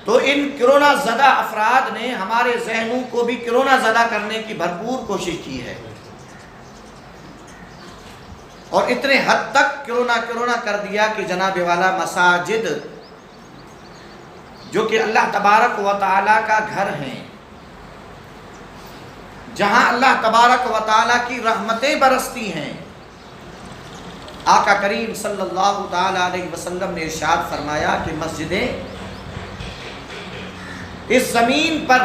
تو ان کرونا زدہ افراد نے ہمارے ذہنوں کو بھی کرونا زدہ کرنے کی بھرپور کوشش کی ہے، اور اتنے حد تک کرونا کر دیا کہ جناب والا مساجد جو کہ اللہ تبارک و تعالیٰ کا گھر ہیں، جہاں اللہ تبارک و تعالیٰ کی رحمتیں برستی ہیں، آقا کریم صلی اللہ تعالیٰ علیہ وسلم نے ارشاد فرمایا کہ مسجدیں اس زمین پر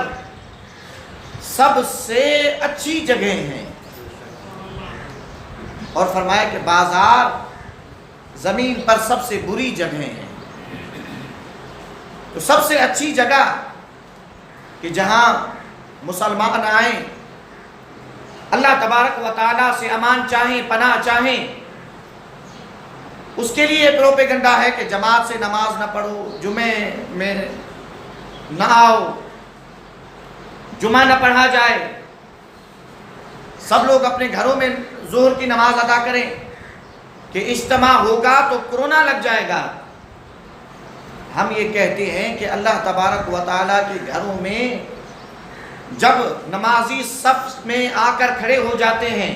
سب سے اچھی جگہ ہیں، اور فرمایا کہ بازار زمین پر سب سے بری جگہ ہیں۔ تو سب سے اچھی جگہ کہ جہاں مسلمان آئیں، اللہ تبارک و تعالیٰ سے امان چاہیں، پناہ چاہیں، اس کے لیے پروپیگنڈا ہے کہ جماعت سے نماز نہ پڑھو، جمعے میں نہ آؤ، جمعہ نہ پڑھا جائے، سب لوگ اپنے گھروں میں ظہر کی نماز ادا کریں، کہ اجتماع ہوگا تو کرونا لگ جائے گا۔ ہم یہ کہتے ہیں کہ اللہ تبارک و تعالیٰ کے گھروں میں جب نمازی صف میں آ کر کھڑے ہو جاتے ہیں،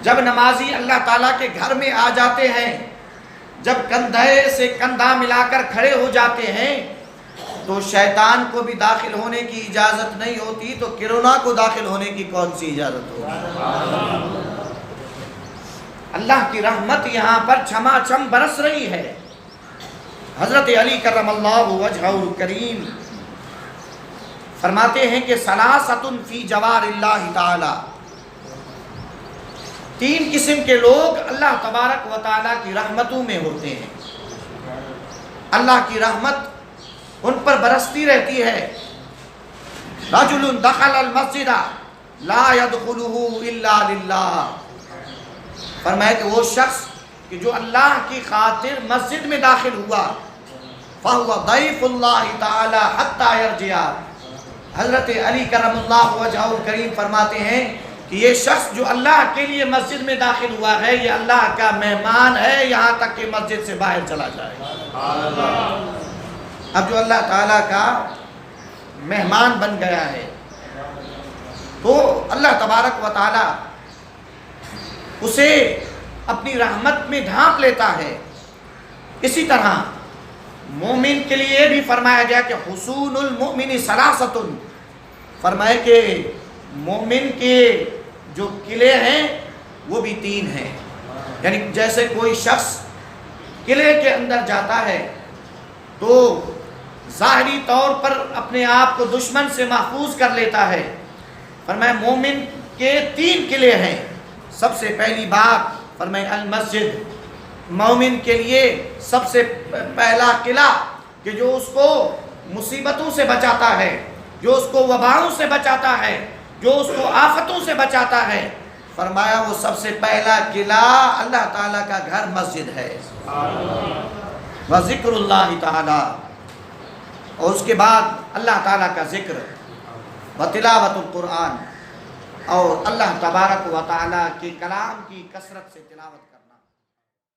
جب نمازی اللہ تعالیٰ کے گھر میں آ جاتے ہیں، جب کندھے سے کندھا ملا کر کھڑے ہو جاتے ہیں، تو شیطان کو بھی داخل ہونے کی اجازت نہیں ہوتی، تو کرونا کو داخل ہونے کی کون سی اجازت ہوگی؟ اللہ کی رحمت یہاں پر چھما چھم برس رہی ہے۔ حضرت علی کرم اللہ وجہہ الکریم فرماتے ہیں کہ ثلاثۃ فی جوار اللہ تعالی، تین قسم کے لوگ اللہ تبارک و تعالیٰ کی رحمتوں میں ہوتے ہیں، اللہ کی رحمت ان پر برستی رہتی ہے۔ رجل دخل المسجد لا يدخله الا للہ، فرمایا کہ وہ شخص کہ جو اللہ کی خاطر مسجد میں داخل ہوا، فَهُوَ ضَيْفُ اللَّهِ تَعَالَى حَتَّى يَرْجِعَ، حضرت علی کرم اللہ وجہہ الکریم فرماتے ہیں کہ یہ شخص جو اللہ کے لیے مسجد میں داخل ہوا ہے، یہ اللہ کا مہمان ہے یہاں تک کہ مسجد سے باہر چلا جائے۔ اب جو اللہ تعالیٰ کا مہمان بن گیا ہے تو اللہ تبارک و تعالیٰ اسے اپنی رحمت میں ڈھانپ لیتا ہے۔ اسی طرح مومن کے لیے بھی فرمایا گیا کہ حصون المؤمن ثلاثۃ، فرمایا کہ مومن کے جو قلعے ہیں وہ بھی تین ہیں، یعنی جیسے کوئی شخص قلعے کے اندر جاتا ہے تو ظاہری طور پر اپنے آپ کو دشمن سے محفوظ کر لیتا ہے، فرمایا مومن کے تین قلعے ہیں۔ سب سے پہلی بات فرمایا المسجد، مومن کے لیے سب سے پہلا قلعہ کہ جو اس کو مصیبتوں سے بچاتا ہے، جو اس کو وباؤں سے بچاتا ہے، جو اس کو آفتوں سے بچاتا ہے، فرمایا وہ سب سے پہلا قلعہ اللہ تعالیٰ کا گھر مسجد ہے، وذکر اللہ تعالیٰ، اور اس کے بعد اللہ تعالیٰ کا ذکر وتلاوت القرآن، اور اللہ تبارک و تعالیٰ کے کلام کی کثرت سے تلاوت کرنا۔